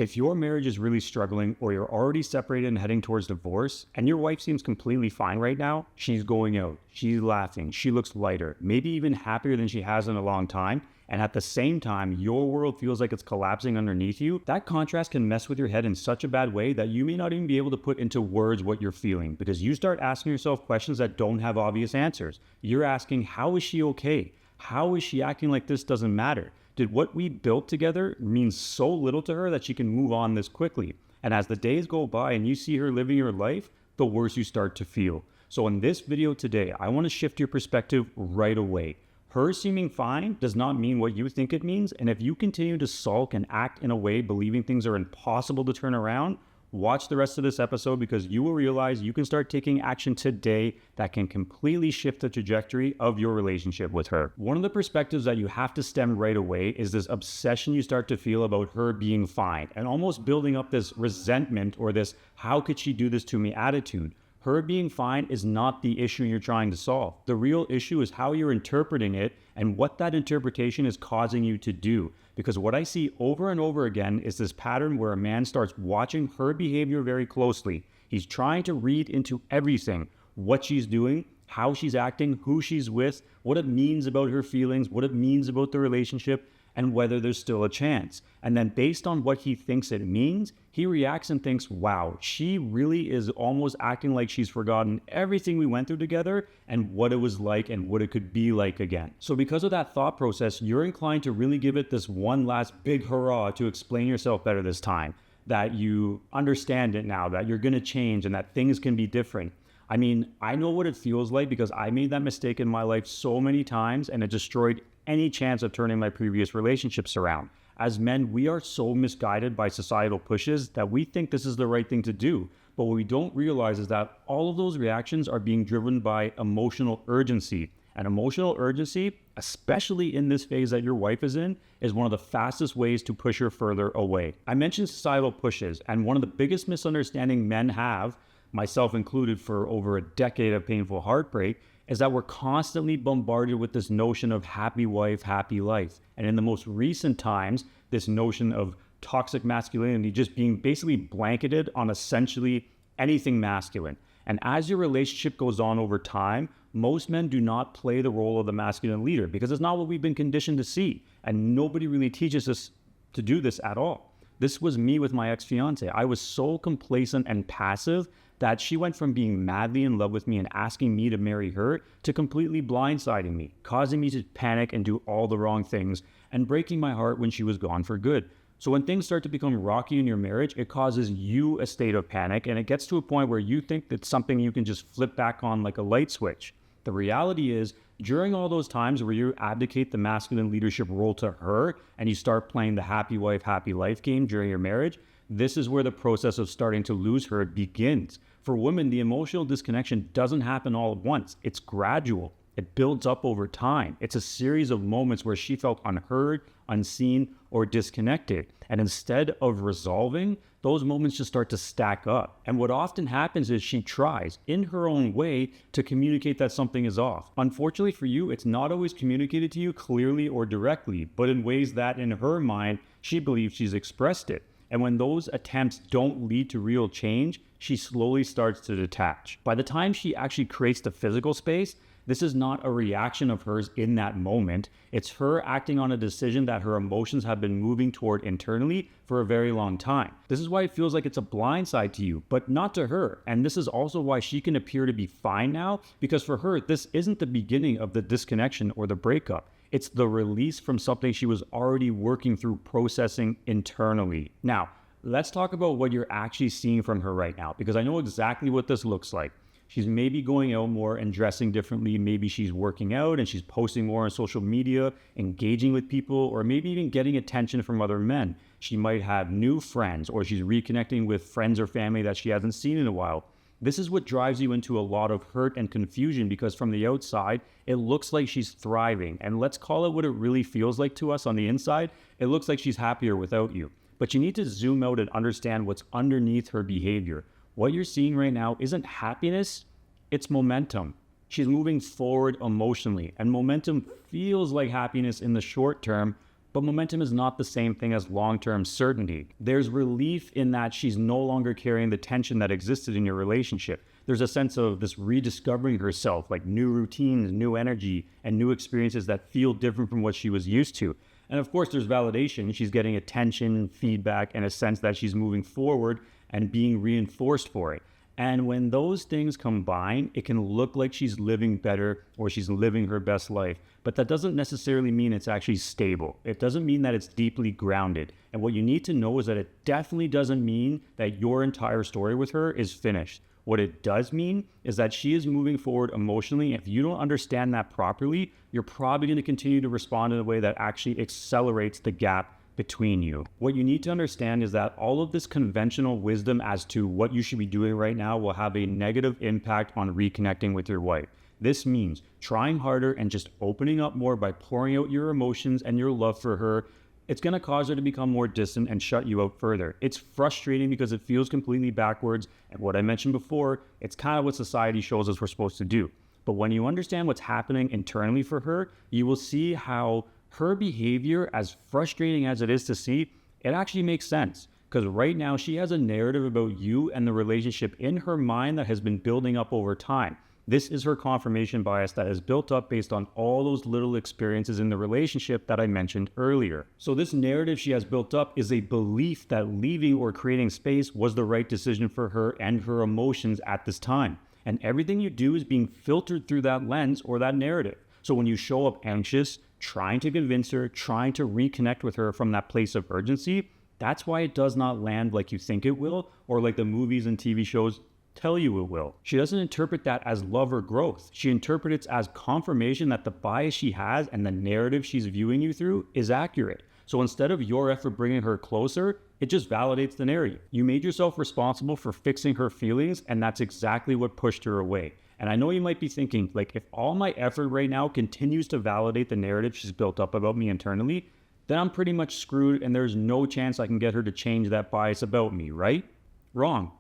If your marriage is really struggling or you're already separated and heading towards divorce and your wife seems completely fine right now, she's going out, she's laughing, she looks lighter, maybe even happier than she has in a long time, and at the same time, your world feels like it's collapsing underneath you, that contrast can mess with your head in such a bad way that you may not even be able to put into words what you're feeling because you start asking yourself questions that don't have obvious answers. You're asking, how is she okay? How is she acting like this doesn't matter? Did what we built together mean so little to her that she can move on this quickly? And as the days go by and you see her living her life, the worse you start to feel. So in this video today, I want to shift your perspective right away. Her seeming fine does not mean what you think it means. And if you continue to sulk and act in a way believing things are impossible to turn around, watch the rest of this episode because you will realize you can start taking action today that can completely shift the trajectory of your relationship with her. One of the perspectives that you have to stem right away is this obsession you start to feel about her being fine and almost building up this resentment or this "how could she do this to me" attitude. Her being fine is not the issue you're trying to solve. The real issue is how you're interpreting it and what that interpretation is causing you to do. Because what I see over and over again is this pattern where a man starts watching her behavior very closely. He's trying to read into everything, what she's doing, how she's acting, who she's with, what it means about her feelings, what it means about the relationship, and whether there's still a chance. And then based on what he thinks it means, he reacts and thinks, wow, she really is almost acting like she's forgotten everything we went through together and what it was like and what it could be like again. So because of that thought process, you're inclined to really give it this one last big hurrah to explain yourself better this time, that you understand it now, that you're going to change and that things can be different. I mean, I know what it feels like because I made that mistake in my life so many times and it destroyed any chance of turning my previous relationships around. As men, we are so misguided by societal pushes that we think this is the right thing to do. But what we don't realize is that all of those reactions are being driven by emotional urgency. And emotional urgency, especially in this phase that your wife is in, is one of the fastest ways to push her further away. I mentioned societal pushes, and one of the biggest misunderstandings men have, myself included for over a decade of painful heartbreak, is that we're constantly bombarded with this notion of happy wife, happy life. And in the most recent times, this notion of toxic masculinity just being basically blanketed on essentially anything masculine. And as your relationship goes on over time, most men do not play the role of the masculine leader because it's not what we've been conditioned to see. And nobody really teaches us to do this at all. This was me with my ex-fiance. I was so complacent and passive that she went from being madly in love with me and asking me to marry her to completely blindsiding me, causing me to panic and do all the wrong things, and breaking my heart when she was gone for good. So when things start to become rocky in your marriage, it causes you a state of panic, and it gets to a point where you think that's something you can just flip back on like a light switch. The reality is, during all those times where you abdicate the masculine leadership role to her, and you start playing the happy wife, happy life game during your marriage, this is where the process of starting to lose her begins. For women, the emotional disconnection doesn't happen all at once. It's gradual. It builds up over time. It's a series of moments where she felt unheard, unseen, or disconnected. And instead of resolving, those moments just start to stack up. And what often happens is she tries, in her own way, to communicate that something is off. Unfortunately for you, it's not always communicated to you clearly or directly, but in ways that, in her mind, she believes she's expressed it. And when those attempts don't lead to real change, she slowly starts to detach. By the time she actually creates the physical space, this is not a reaction of hers in that moment. It's her acting on a decision that her emotions have been moving toward internally for a very long time. This is why it feels like it's a blind side to you, but not to her. And this is also why she can appear to be fine now, because for her, this isn't the beginning of the disconnection or the breakup. It's the release from something she was already working through processing internally. Now, let's talk about what you're actually seeing from her right now, because I know exactly what this looks like. She's maybe going out more and dressing differently. Maybe she's working out and she's posting more on social media, engaging with people, or maybe even getting attention from other men. She might have new friends, or she's reconnecting with friends or family that she hasn't seen in a while. This is what drives you into a lot of hurt and confusion because from the outside, it looks like she's thriving. And let's call it what it really feels like to us on the inside. It looks like she's happier without you. But you need to zoom out and understand what's underneath her behavior. What you're seeing right now isn't happiness, it's momentum. She's moving forward emotionally, and momentum feels like happiness in the short term, But momentum is not the same thing as long-term certainty. There's relief in that she's no longer carrying the tension that existed in your relationship. There's a sense of this rediscovering herself, like new routines, new energy, and new experiences that feel different from what she was used to. And of course, there's validation. She's getting attention, feedback, and a sense that she's moving forward and being reinforced for it. And when those things combine, it can look like she's living better or she's living her best life. But that doesn't necessarily mean it's actually stable. It doesn't mean that it's deeply grounded. And what you need to know is that it definitely doesn't mean that your entire story with her is finished. What it does mean is that she is moving forward emotionally. If you don't understand that properly, you're probably going to continue to respond in a way that actually accelerates the gap between you. What you need to understand is that all of this conventional wisdom as to what you should be doing right now will have a negative impact on reconnecting with your wife. This means trying harder and just opening up more by pouring out your emotions and your love for her. It's going to cause her to become more distant and shut you out further. It's frustrating because it feels completely backwards. And what I mentioned before, it's kind of what society shows us we're supposed to do. But when you understand what's happening internally for her, you will see how her behavior, as frustrating as it is to see, it actually makes sense. Because right now she has a narrative about you and the relationship in her mind that has been building up over time. This is her confirmation bias that is built up based on all those little experiences in the relationship that I mentioned earlier. So this narrative she has built up is a belief that leaving or creating space was the right decision for her and her emotions at this time. And everything you do is being filtered through that lens or that narrative. So when you show up anxious, trying to convince her, trying to reconnect with her from that place of urgency, that's why it does not land like you think it will, or like the movies and TV shows tell you it will. She doesn't interpret that as love or growth. She interprets it as confirmation that the bias she has and the narrative she's viewing you through is accurate. So instead of your effort bringing her closer, it just validates the narrative. You made yourself responsible for fixing her feelings, and that's exactly what pushed her away. And I know you might be thinking, like, if all my effort right now continues to validate the narrative she's built up about me internally, then I'm pretty much screwed and there's no chance I can get her to change that bias about me, right? Wrong.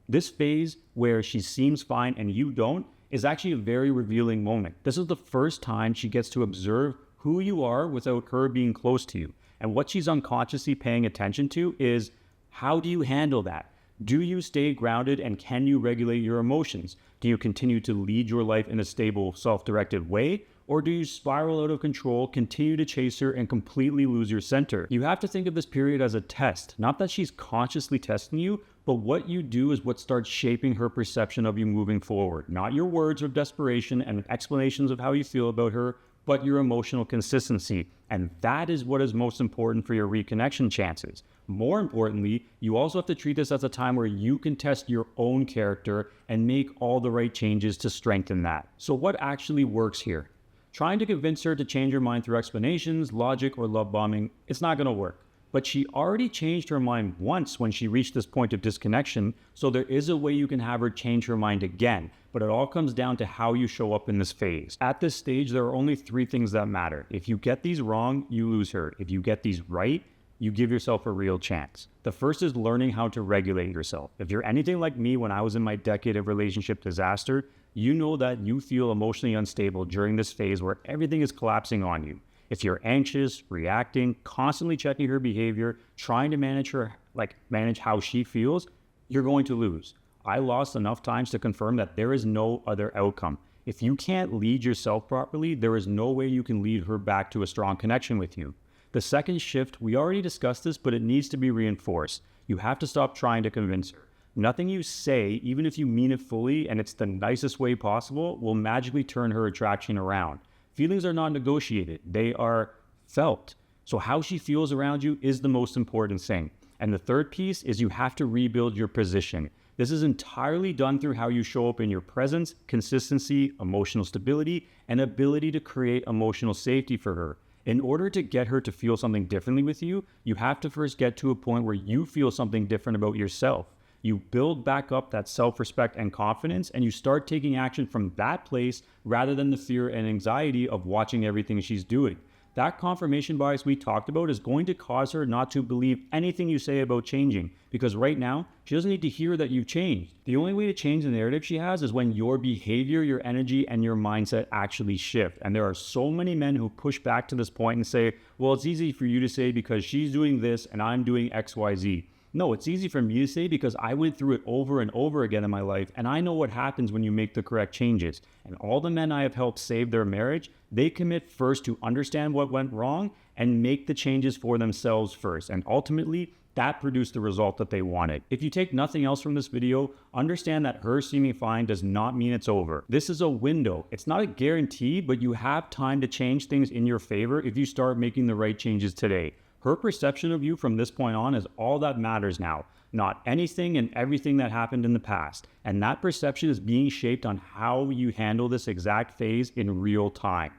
This phase where she seems fine and you don't is actually a very revealing moment. This is the first time she gets to observe who you are without her being close to you. And what she's unconsciously paying attention to is, how do you handle that? Do you stay grounded and can you regulate your emotions? Do you continue to lead your life in a stable, self-directed way? Or do you spiral out of control, continue to chase her, and completely lose your center? You have to think of this period as a test. Not that she's consciously testing you, but what you do is what starts shaping her perception of you moving forward. Not your words of desperation and explanations of how you feel about her, but your emotional consistency. And that is what is most important for your reconnection chances. More importantly, you also have to treat this as a time where you can test your own character and make all the right changes to strengthen that. So what actually works here? Trying to convince her to change her mind through explanations, logic, or love bombing, it's not going to work. But she already changed her mind once when she reached this point of disconnection, so there is a way you can have her change her mind again. But it all comes down to how you show up in this phase. At this stage, there are only 3 things that matter. If you get these wrong, you lose her. If you get these right, you give yourself a real chance. The first is learning how to regulate yourself. If you're anything like me when I was in my decade of relationship disaster, you know that you feel emotionally unstable during this phase where everything is collapsing on you. If you're anxious, reacting, constantly checking her behavior, trying to manage how she feels, you're going to lose. I lost enough times to confirm that there is no other outcome. If you can't lead yourself properly, there is no way you can lead her back to a strong connection with you. The second shift, we already discussed this, but it needs to be reinforced. You have to stop trying to convince her. Nothing you say, even if you mean it fully and it's the nicest way possible, will magically turn her attraction around. Feelings are not negotiated, they are felt. So how she feels around you is the most important thing. And the third piece is you have to rebuild your position. This is entirely done through how you show up in your presence, consistency, emotional stability, and ability to create emotional safety for her. In order to get her to feel something differently with you, you have to first get to a point where you feel something different about yourself. You build back up that self-respect and confidence, and you start taking action from that place rather than the fear and anxiety of watching everything she's doing. that confirmation bias we talked about is going to cause her not to believe anything you say about changing, because right now she doesn't need to hear that you've changed. The only way to change the narrative she has is when your behavior, your energy, and your mindset actually shift. And there are so many men who push back to this point and say, well, it's easy for you to say because she's doing this and I'm doing XYZ. No, it's easy for me to say because I went through it over and over again in my life, and I know what happens when you make the correct changes. And all the men I have helped save their marriage, they commit first to understand what went wrong and make the changes for themselves first. And ultimately, that produced the result that they wanted. If you take nothing else from this video, understand that her seeming fine does not mean it's over. This is a window. It's not a guarantee, but you have time to change things in your favor if you start making the right changes today. Her perception of you from this point on is all that matters now, not anything and everything that happened in the past. And that perception is being shaped on how you handle this exact phase in real time.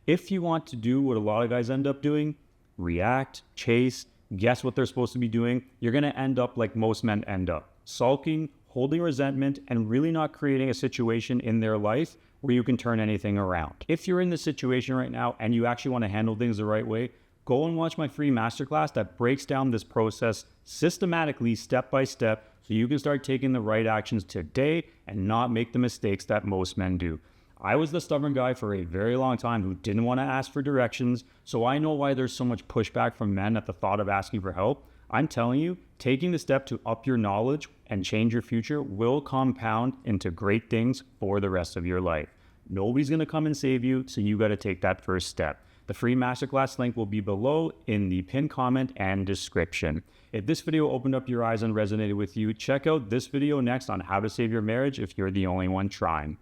If you want to do what a lot of guys end up doing, react, chase, guess what they're supposed to be doing, you're going to end up like most men end up, sulking, holding resentment, and really not creating a situation in their life where you can turn anything around. If you're in this situation right now and you actually want to handle things the right way, go and watch my free masterclass that breaks down this process systematically, step by step, so you can start taking the right actions today and not make the mistakes that most men do. I was the stubborn guy for a very long time who didn't want to ask for directions, so I know why there's so much pushback from men at the thought of asking for help. I'm telling you, taking the step to up your knowledge and change your future will compound into great things for the rest of your life. Nobody's going to come and save you, so you got to take that first step. The free masterclass link will be below in the pinned comment and description. If this video opened up your eyes and resonated with you, check out this video next on how to save your marriage if you're the only one trying.